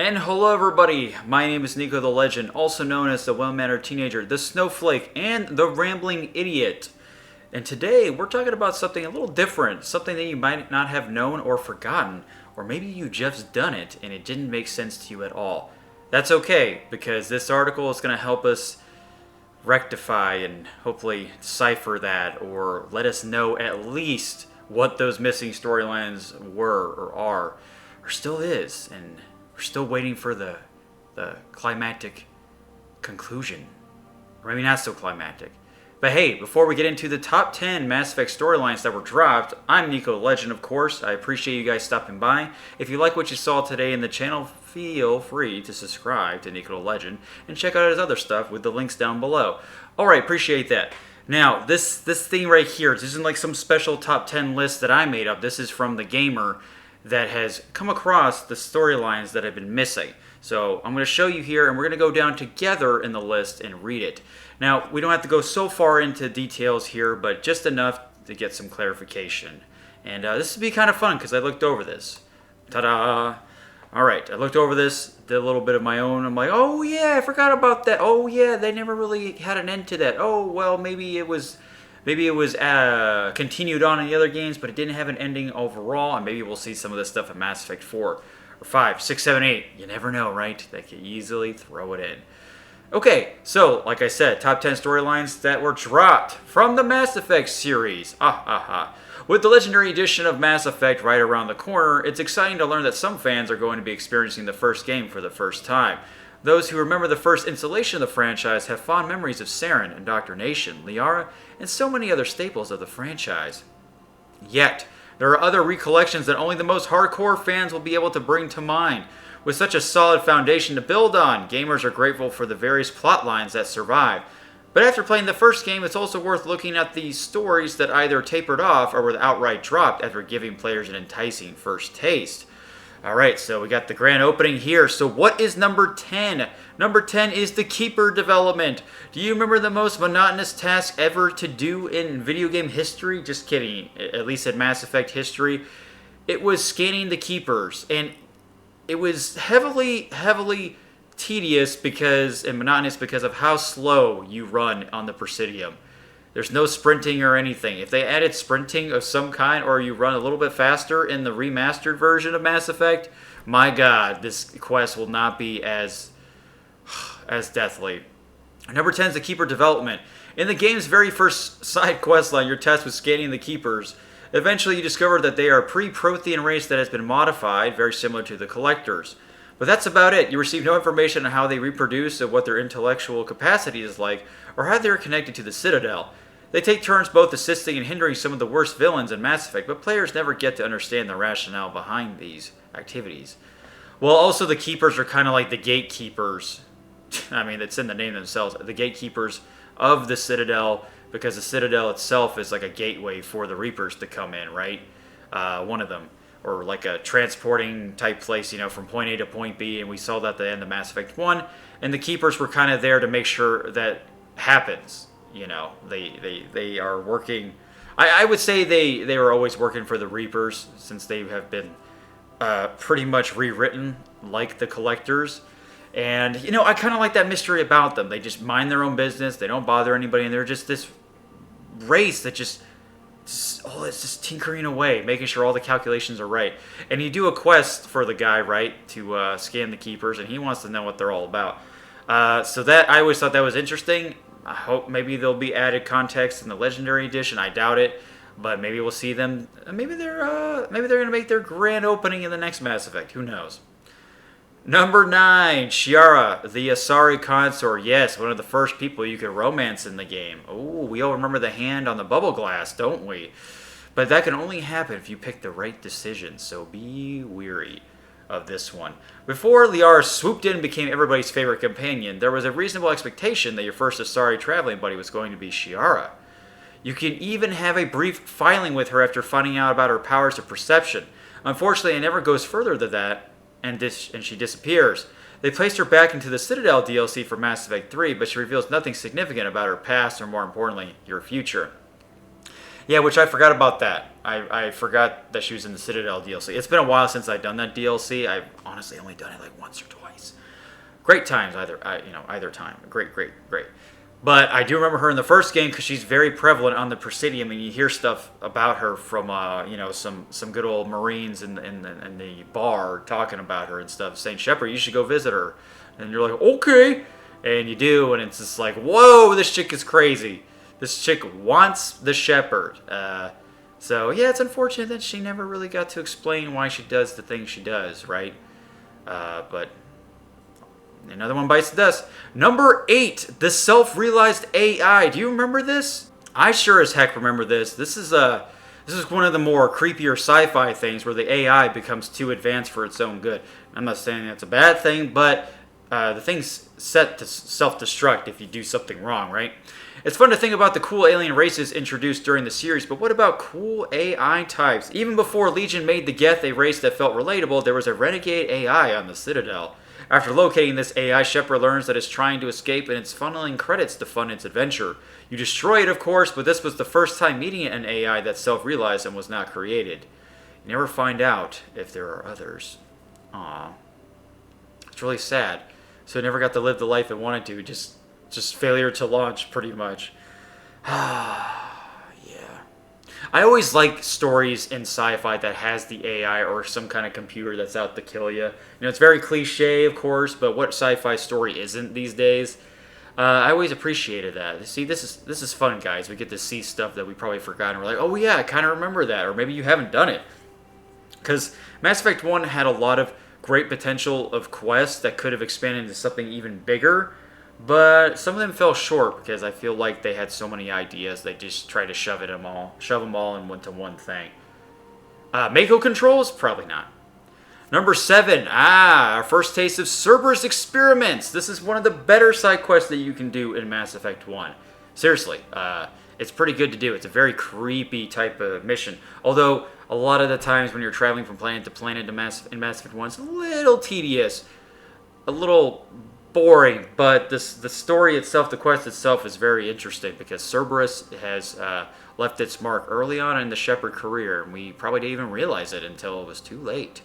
And hello everybody, my name is NikoTheLegend, also known as the well-mannered teenager, the snowflake, and the rambling idiot. And today we're talking about something a little different, something that you might not have known or forgotten, or maybe you just done it and it didn't make sense to you at all. That's okay, because this article is going to help us rectify and hopefully decipher that, or let us know at least what those missing storylines were or are, or still is, and we're still waiting for the climactic conclusion. Or maybe not so climactic. But hey, before we get into the top 10 Mass Effect storylines that were dropped, I'm NikoTheLegend, of course. I appreciate you guys stopping by. If you like what you saw today in the channel, feel free to subscribe to NikoTheLegend and check out his other stuff with the links down below. Alright, appreciate that. Now, this thing right here, this isn't like some special top 10 list that I made up. This is from the gamer that has come across the storylines that have been missing. So I'm going to show you here, and we're going to go down together in the list and read it. Now, we don't have to go so far into details here, but just enough to get some clarification. And this will be kind of fun, because I looked over this. Ta-da! Alright, I looked over this, did a little bit of my own. I'm like, oh yeah, I forgot about that. Oh yeah, they never really had an end to that. Oh, well, maybe it was continued on in the other games, but it didn't have an ending overall, and maybe we'll see some of this stuff in Mass Effect 4, or 5, 6, 7, 8. You never know, right? They could easily throw it in. Okay, so, like I said, top 10 storylines that were dropped from the Mass Effect series. With the Legendary Edition of Mass Effect right around the corner, it's exciting to learn that some fans are going to be experiencing the first game for the first time. Those who remember the first installation of the franchise have fond memories of Saren, Indoctrination, Liara, and so many other staples of the franchise. Yet, there are other recollections that only the most hardcore fans will be able to bring to mind. With such a solid foundation to build on, gamers are grateful for the various plot lines that survive. But after playing the first game, it's also worth looking at the stories that either tapered off or were outright dropped after giving players an enticing first taste. Alright, so we got the grand opening here. So what is number 10? Number 10 is the Keeper development. Do you remember the most monotonous task ever to do in video game history? Just kidding, at least in Mass Effect history. It was scanning the Keepers, and it was heavily tedious and monotonous because of how slow you run on the Presidium. There's no sprinting or anything. If they added sprinting of some kind, or you run a little bit faster in the remastered version of Mass Effect, my god, this quest will not be as deathly. Number 10 is the Keeper development. In the game's very first side quest line, you're tasked with scanning the Keepers. Eventually you discover that they are a pre-Prothean race that has been modified, very similar to the Collectors. But that's about it. You receive no information on how they reproduce, or what their intellectual capacity is like, or how they are connected to the Citadel. They take turns both assisting and hindering some of the worst villains in Mass Effect, but players never get to understand the rationale behind these activities. Well, also the Keepers are kind of like the gatekeepers. I mean, it's in the name themselves. The gatekeepers of the Citadel, because the Citadel itself is like a gateway for the Reapers to come in, right? One of them. Or like a transporting type place, from point A to point B, and we saw that at the end of Mass Effect 1. And the Keepers were kind of there to make sure that happens. They are working. I would say they were always working for the Reapers, since they have been pretty much rewritten like the Collectors. And, I kind of like that mystery about them. They just mind their own business. They don't bother anybody. And they're just this race that it's just tinkering away, making sure all the calculations are right. And you do a quest for the guy, right, to scan the Keepers, and he wants to know what they're all about. So that, I always thought that was interesting. I hope maybe there'll be added context in the Legendary Edition. I doubt it, but maybe we'll see them. Maybe they're going to make their grand opening in the next Mass Effect. Who knows? Number 9, Shiara, the Asari Consort. Yes, one of the first people you could romance in the game. Oh, we all remember the hand on the bubble glass, don't we? But that can only happen if you pick the right decision, so be weary of this one. Before Liara swooped in and became everybody's favorite companion, there was a reasonable expectation that your first Asari traveling buddy was going to be Shiara. You can even have a brief filing with her after finding out about her powers of perception. Unfortunately, it never goes further than that, and she disappears. They placed her back into the Citadel DLC for Mass Effect 3, but she reveals nothing significant about her past, or more importantly, your future. Yeah, which I forgot about that. I forgot that she was in the Citadel DLC. It's been a while since I've done that DLC. I've honestly only done it like once or twice. Great times, either time. Great, great, great. But I do remember her in the first game because she's very prevalent on the Presidium, and you hear stuff about her from some good old Marines in the bar talking about her and stuff, saying, Shepard, you should go visit her. And you're like, okay. And you do, and it's just like, whoa, this chick is crazy. This chick wants the Shepard. So, yeah, it's unfortunate that she never really got to explain why she does the things she does, right? But another one bites the dust. Number 8, the self-realized AI. Do you remember this? I sure as heck remember this. This is one of the more creepier sci-fi things where the AI becomes too advanced for its own good. I'm not saying that's a bad thing, but the thing's set to self-destruct if you do something wrong, right? It's fun to think about the cool alien races introduced during the series, but what about cool AI types? Even before Legion made the Geth a race that felt relatable, there was a renegade AI on the Citadel. After locating this AI, Shepard learns that it's trying to escape and it's funneling credits to fund its adventure. You destroy it, of course, but this was the first time meeting an AI that self-realized and was not created. You never find out if there are others. Aww. It's really sad. So I never got to live the life I wanted to, just failure to launch, pretty much. Yeah. I always like stories in sci-fi that has the AI or some kind of computer that's out to kill you. You know, it's very cliche, of course, but what sci-fi story isn't these days? I always appreciated that. See, this is fun, guys. We get to see stuff that we probably forgot, and we're like, oh yeah, I kind of remember that, or maybe you haven't done it. Because Mass Effect 1 had a lot of great potential of quests that could have expanded into something even bigger, but some of them fell short because I feel like they had so many ideas they just tried to shove them all into one thing. Mako controls? Probably not. Number 7, our first taste of Cerberus experiments. This is one of the better side quests that you can do in Mass Effect 1. Seriously, it's pretty good to do. It's a very creepy type of mission. Although, a lot of the times when you're traveling from planet to planet in Mass Effect 1, it's a little tedious, a little boring, but the story itself, the quest itself, is very interesting because Cerberus has left its mark early on in the Shepard career, and we probably didn't even realize it until it was too late.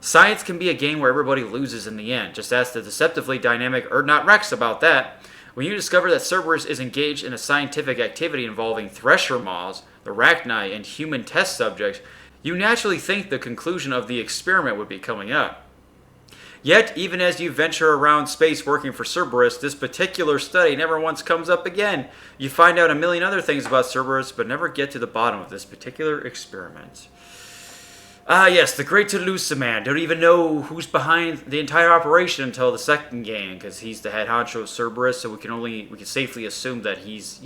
Science can be a game where everybody loses in the end. Just ask the deceptively dynamic Urdnot Rex about that. When you discover that Cerberus is engaged in a scientific activity involving thresher moths, the Rachni, and human test subjects, you naturally think the conclusion of the experiment would be coming up. Yet, even as you venture around space working for Cerberus, this particular study never once comes up again. You find out a million other things about Cerberus, but never get to the bottom of this particular experiment. Yes, the Great Toulouse Man. Don't even know who's behind the entire operation until the second game, because he's the head honcho of Cerberus, so we can safely assume that he's,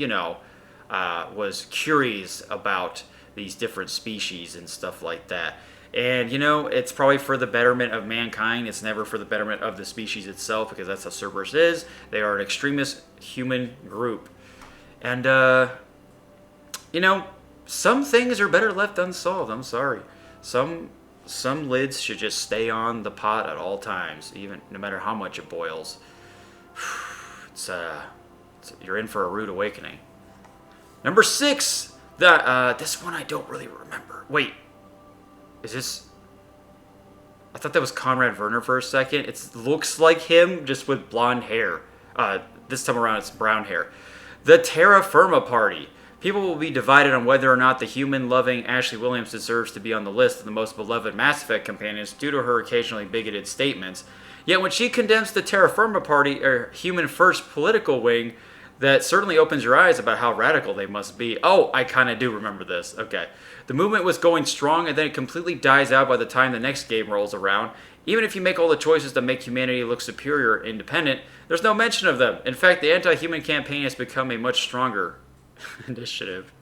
was curious about these different species and stuff like that. And, it's probably for the betterment of mankind. It's never for the betterment of the species itself, because that's how Cerberus is. They are an extremist human group. And, some things are better left unsolved. I'm sorry. Some lids should just stay on the pot at all times, even no matter how much it boils. You're in for a rude awakening. Number 6, this one I don't really remember. Wait, is this? I thought that was Conrad Werner for a second. It looks like him, just with blonde hair. This time around, it's brown hair. The Terra Firma Party. People will be divided on whether or not the human-loving Ashley Williams deserves to be on the list of the most beloved Mass Effect companions due to her occasionally bigoted statements. Yet when she condemns the Terra Firma Party, or human-first political wing, that certainly opens your eyes about how radical they must be. Oh, I kind of do remember this. Okay. The movement was going strong, and then it completely dies out by the time the next game rolls around. Even if you make all the choices that make humanity look superior or independent, there's no mention of them. In fact, the anti-human campaign has become a much stronger initiative.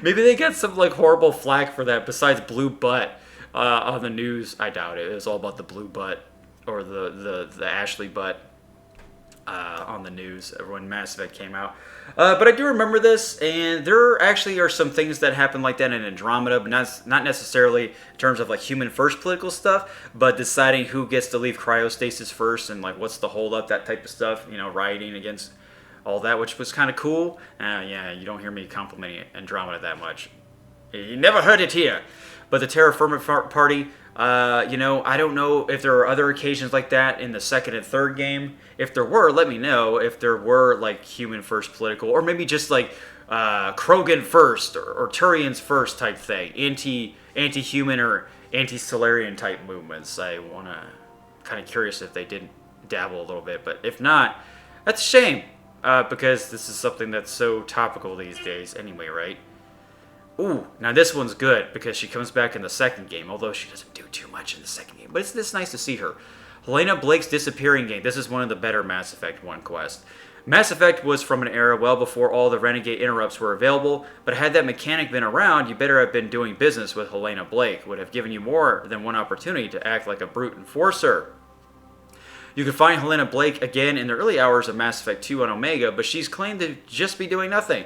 Maybe they got some horrible flack for that besides blue butt on the news. I doubt it. It was all about the blue butt or the Ashley butt on the news when Mass Effect came out. But I do remember this, and there actually are some things that happen like that in Andromeda, but not necessarily in terms of human first political stuff, but deciding who gets to leave cryostasis first and what's the hold up, that type of stuff, rioting against all that, which was kind of cool. Yeah, you don't hear me complimenting Andromeda that much. You never heard it here. But the Terra Firma Party, I don't know if there are other occasions like that in the second and third game. If there were, let me know. If there were, like, human first political, or maybe just, like, Krogan first, or Turians first type thing. Anti-human or anti-Solarian type movements. I want to, kind of curious if they did dabble a little bit. But if not, that's a shame. Because this is something that's so topical these days anyway, right? Ooh, now this one's good because she comes back in the second game, although she doesn't do too much in the second game. But it's nice to see her. Helena Blake's disappearing game. This is one of the better Mass Effect 1 quests. Mass Effect was from an era well before all the Renegade interrupts were available, but had that mechanic been around, you better have been doing business with Helena Blake. Would have given you more than one opportunity to act like a brute enforcer. You can find Helena Blake again in the early hours of Mass Effect 2 on Omega, but she's claimed to just be doing nothing.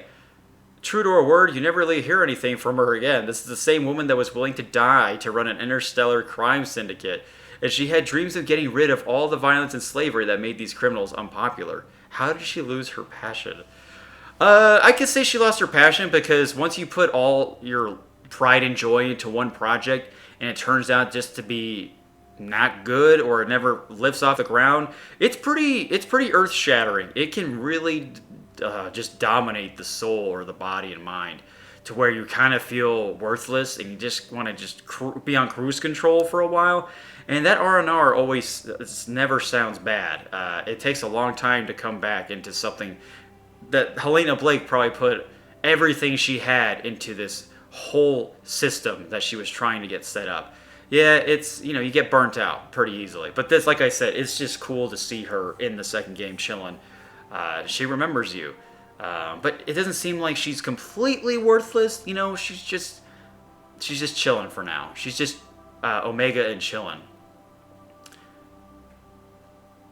True to her word, you never really hear anything from her again. This is the same woman that was willing to die to run an interstellar crime syndicate, and she had dreams of getting rid of all the violence and slavery that made these criminals unpopular. How did she lose her passion? I could say she lost her passion because once you put all your pride and joy into one project and it turns out just to be not good or it never lifts off the ground, it's pretty earth-shattering. It can really just dominate the soul or the body and mind to where you kind of feel worthless and you just want to just be on cruise control for a while. And that R&R always never sounds bad. It takes a long time to come back into something that Helena Blake probably put everything she had into this whole system that she was trying to get set up. Yeah, it's, you get burnt out pretty easily. But this, like I said, it's just cool to see her in the second game chilling. She remembers you. But it doesn't seem like she's completely worthless. She's just chilling for now. She's just Omega and chilling.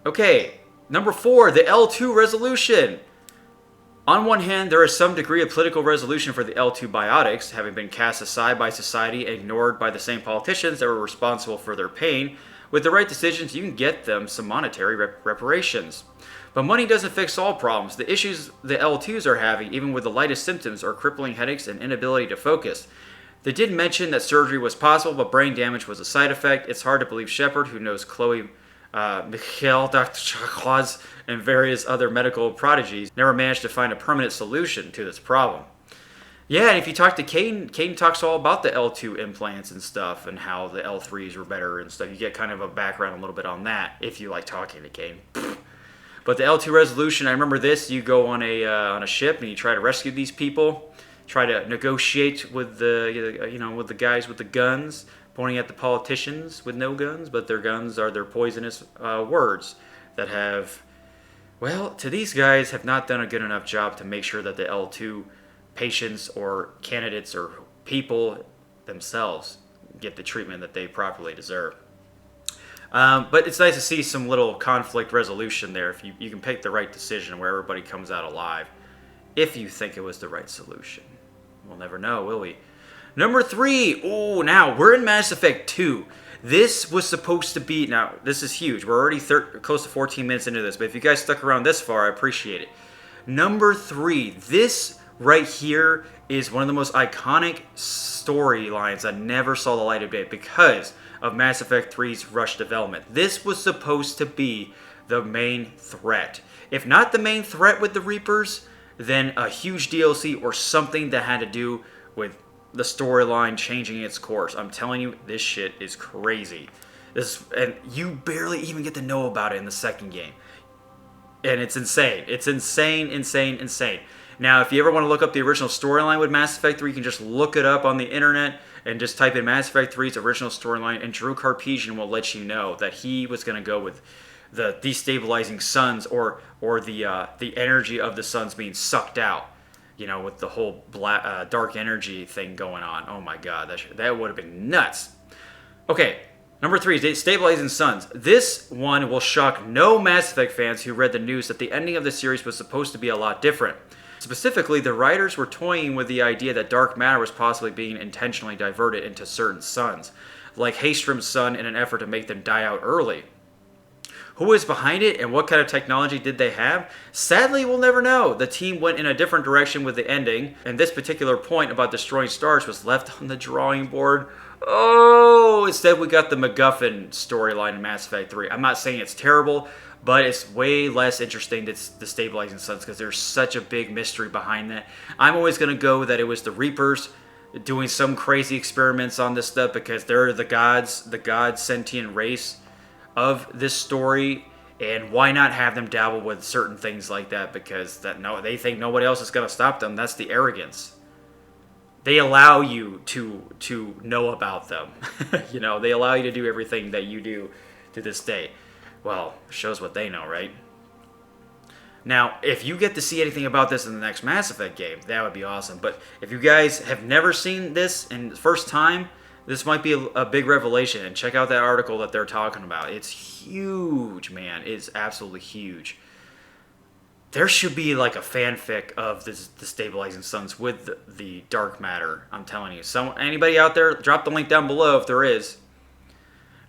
Okay, number 4, the L2 resolution. On one hand, there is some degree of political resolution for the L2 biotics, having been cast aside by society and ignored by the same politicians that were responsible for their pain. With the right decisions, you can get them some monetary reparations. But money doesn't fix all problems. The issues the L2s are having, even with the lightest symptoms, are crippling headaches and inability to focus. They did mention that surgery was possible, but brain damage was a side effect. It's hard to believe Shepard, who knows Chloe, Mikhail, Dr. Chakwas, and various other medical prodigies, never managed to find a permanent solution to this problem. Yeah, and if you talk to Caden talks all about the L2 implants and stuff, and how the L3s were better and stuff. You get kind of a background a little bit on that, if you like talking to Caden. But the L2 resolution, I remember this, you go on a ship and you try to rescue these people, try to negotiate with with the guys with the guns, pointing at the politicians with no guns, but their guns are their poisonous words that have, well, to these guys, have not done a good enough job to make sure that the L2 patients or candidates or people themselves get the treatment that they properly deserve. But it's nice to see some little conflict resolution there if you can pick the right decision where everybody comes out alive, if you think it was the right solution. We'll never know, will we? Number 3. Oh, now we're in Mass Effect 2. This was supposed to be, now this is huge. We're already close to 14 minutes into this, but if you guys stuck around this far, I appreciate it. Number 3. This right here is one of the most iconic storylines that never saw the light of day because of Mass Effect 3's rush development. This was supposed to be the main threat. If not the main threat with the Reapers, then a huge DLC or something that had to do with the storyline changing its course. I'm telling you, this shit is crazy. And you barely even get to know about it in the second game. And it's insane. It's insane. Now, if you ever want to look up the original storyline with Mass Effect 3, you can just look it up on the internet and just type in Mass Effect 3's original storyline, and Drew Carpesian will let you know that he was going to go with the destabilizing suns or the energy of the suns being sucked out, with the whole dark energy thing going on. Oh my god, that would have been nuts. Okay, number 3 is Stabilizing Suns. This one will shock no Mass Effect fans who read the news that the ending of the series was supposed to be a lot different. Specifically, the writers were toying with the idea that dark matter was possibly being intentionally diverted into certain suns, like Haystrom's sun in an effort to make them die out early. Who is behind it and what kind of technology did they have? Sadly, we'll never know. The team went in a different direction with the ending, and this particular point about destroying stars was left on the drawing board. Oh, instead we got the Macguffin storyline in Mass Effect 3. I'm not saying it's terrible, but it's way less interesting than the Stabilizing Suns because there's such a big mystery behind that. I'm always going to go that it was the Reapers doing some crazy experiments on this stuff because they're the god sentient race of this story, and why not have them dabble with certain things like that? Because they think nobody else is going to stop them. That's the arrogance. They allow you to know about them. They allow you to do everything that you do to this day. Well, it shows what they know, right? Now, if you get to see anything about this in the next Mass Effect game, that would be awesome. But if you guys have never seen this and the first time, this might be a big revelation, and check out that article that they're talking about. It's huge, man. It's absolutely huge. There should be like a fanfic of the Stabilizing Suns with the dark matter. I'm telling you. Anybody out there, drop the link down below if there is.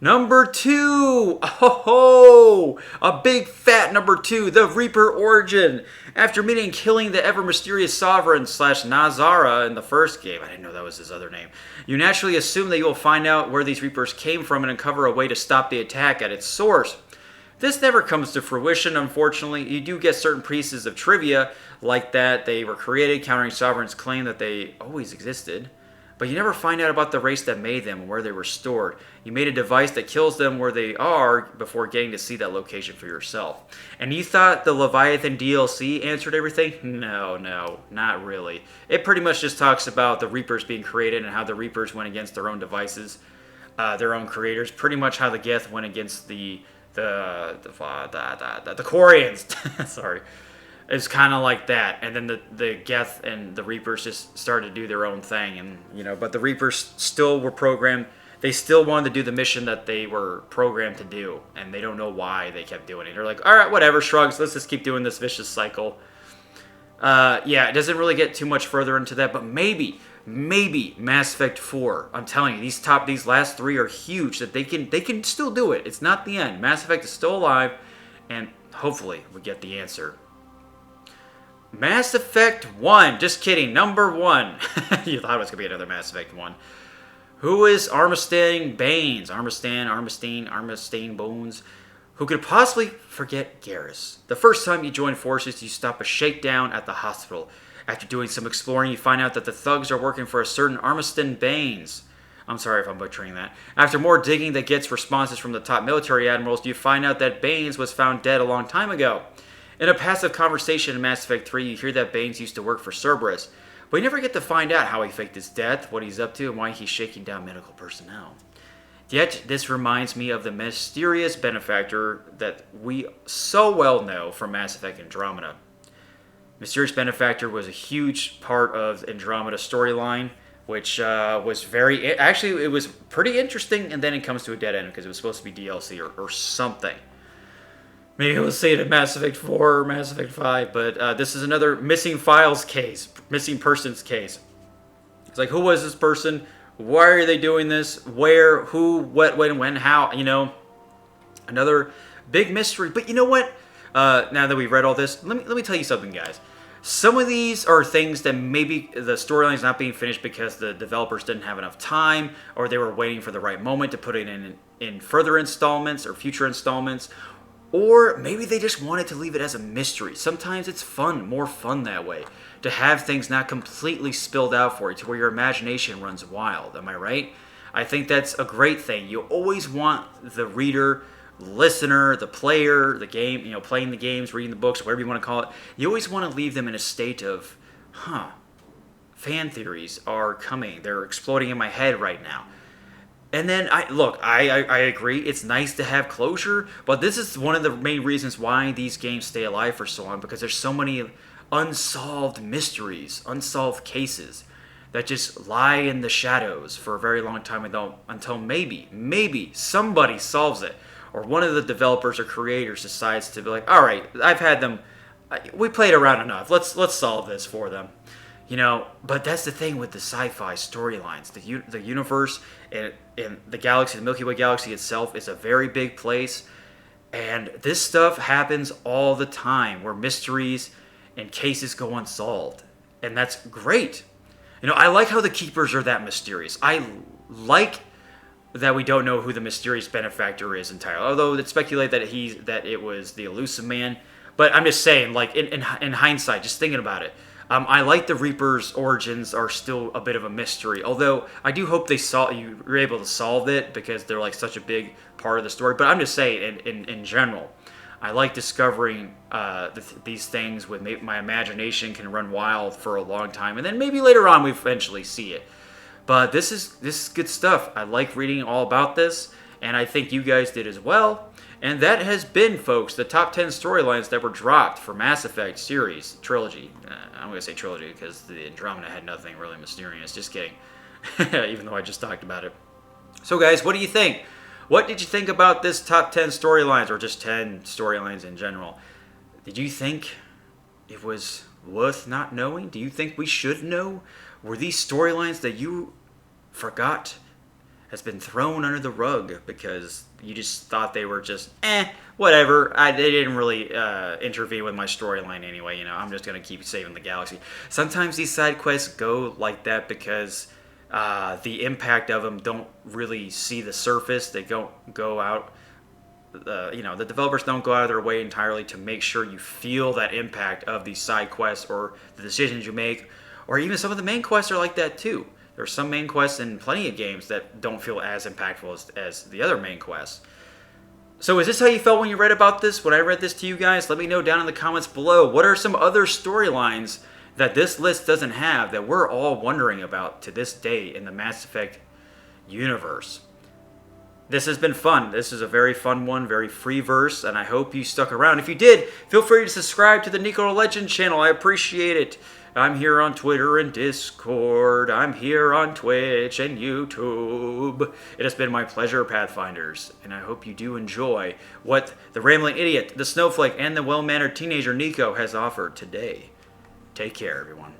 Number 2! Oh, a big fat number 2, the Reaper origin. After meeting and killing the ever-mysterious Sovereign / Nazara in the first game, I didn't know that was his other name, you naturally assume that you will find out where these Reapers came from and uncover a way to stop the attack at its source. This never comes to fruition, unfortunately. You do get certain pieces of trivia, like that they were created, countering Sovereign's claim that they always existed. But you never find out about the race that made them and where they were stored. You made a device that kills them where they are before getting to see that location for yourself. And you thought the Leviathan DLC answered everything? No, not really. It pretty much just talks about the Reapers being created and how the Reapers went against their own devices, their own creators. Pretty much how the Geth went against the Quarians. Sorry. It's kind of like that, and then the Geth and the Reapers just started to do their own thing, and but the Reapers still were programmed. They still wanted to do the mission that they were programmed to do, and they don't know why they kept doing it. They're like, all right, whatever, shrugs. Let's just keep doing this vicious cycle. Yeah, it doesn't really get too much further into that, but maybe Mass Effect 4. I'm telling you, these last 3 are huge. That they can still do it. It's not the end. Mass Effect is still alive, and hopefully we get the answer. Mass Effect 1. Just kidding. Number 1. You thought it was going to be another Mass Effect 1. Who is Armistein Baines? Armistein Bones. Who could possibly forget Garrus? The first time you join forces, you stop a shakedown at the hospital. After doing some exploring, you find out that the thugs are working for a certain Armistein Baines. I'm sorry if I'm butchering that. After more digging that gets responses from the top military admirals, you find out that Baines was found dead a long time ago. In a passive conversation in Mass Effect 3, you hear that Baines used to work for Cerberus, but you never get to find out how he faked his death, what he's up to, and why he's shaking down medical personnel. Yet, this reminds me of the mysterious benefactor that we so well know from Mass Effect Andromeda. Mysterious Benefactor was a huge part of Andromeda storyline, which was actually, it was pretty interesting, and then it comes to a dead end because it was supposed to be DLC or something. Maybe we'll see it in Mass Effect 4 or Mass Effect 5, but this is another missing files case, missing persons case. It's like, who was this person? Why are they doing this? Where? Who? What? When? How? Another big mystery. But you know what? Now that we've read all this, let me tell you something, guys. Some of these are things that maybe the storyline's not being finished because the developers didn't have enough time, or they were waiting for the right moment to put it in further installments or future installments. Or maybe they just wanted to leave it as a mystery. Sometimes it's more fun that way. To have things not completely spilled out for you, to where your imagination runs wild. Am I right? I think that's a great thing. You always want the reader, listener, the player, the game, playing the games, reading the books, whatever you want to call it. You always want to leave them in a state of, fan theories are coming. They're exploding in my head right now. And then, I agree, it's nice to have closure, but this is one of the main reasons why these games stay alive for so long, because there's so many unsolved mysteries, unsolved cases that just lie in the shadows for a very long time until maybe somebody solves it, or one of the developers or creators decides to be like, all right, I've had them, we played around enough, let's solve this for them. But that's the thing with the sci-fi storylines. The universe and the galaxy, the Milky Way galaxy itself, is a very big place. And this stuff happens all the time where mysteries and cases go unsolved. And that's great. I like how the keepers are that mysterious. I like that we don't know who the mysterious benefactor is entirely. Although it's speculated that it was the elusive man. But I'm just saying, like in hindsight, just thinking about it, I like the Reaper's origins are still a bit of a mystery. Although I do hope you were able to solve it because they're like such a big part of the story. But I'm just saying, in general, I like discovering these things with my imagination can run wild for a long time, and then maybe later on we eventually see it. But this is good stuff. I like reading all about this, and I think you guys did as well. And that has been, folks, the top 10 storylines that were dropped for Mass Effect series trilogy. I'm going to say trilogy because the Andromeda had nothing really mysterious. Just kidding. Even though I just talked about it. So, guys, what do you think? What did you think about this top 10 storylines, or just 10 storylines in general? Did you think it was worth not knowing? Do you think we should know? Were these storylines that you forgot has been thrown under the rug because you just thought they were just whatever? They didn't really intervene with my storyline anyway. I'm just gonna keep saving the galaxy. Sometimes these side quests go like that because the impact of them don't really see the surface. They don't go out. The developers don't go out of their way entirely to make sure you feel that impact of these side quests or the decisions you make, or even some of the main quests are like that too. There's some main quests in plenty of games that don't feel as impactful as the other main quests. So is this how you felt when you read about this? When I read this to you guys? Let me know down in the comments below. What are some other storylines that this list doesn't have that we're all wondering about to this day in the Mass Effect universe? This has been fun. This is a very fun one, very free verse, and I hope you stuck around. If you did, feel free to subscribe to the NikoTheLegend channel. I appreciate it. I'm here on Twitter and Discord. I'm here on Twitch and YouTube. It has been my pleasure, Pathfinders, and I hope you do enjoy what the Rambling Idiot, the Snowflake, and the well-mannered teenager Nico has offered today. Take care, everyone.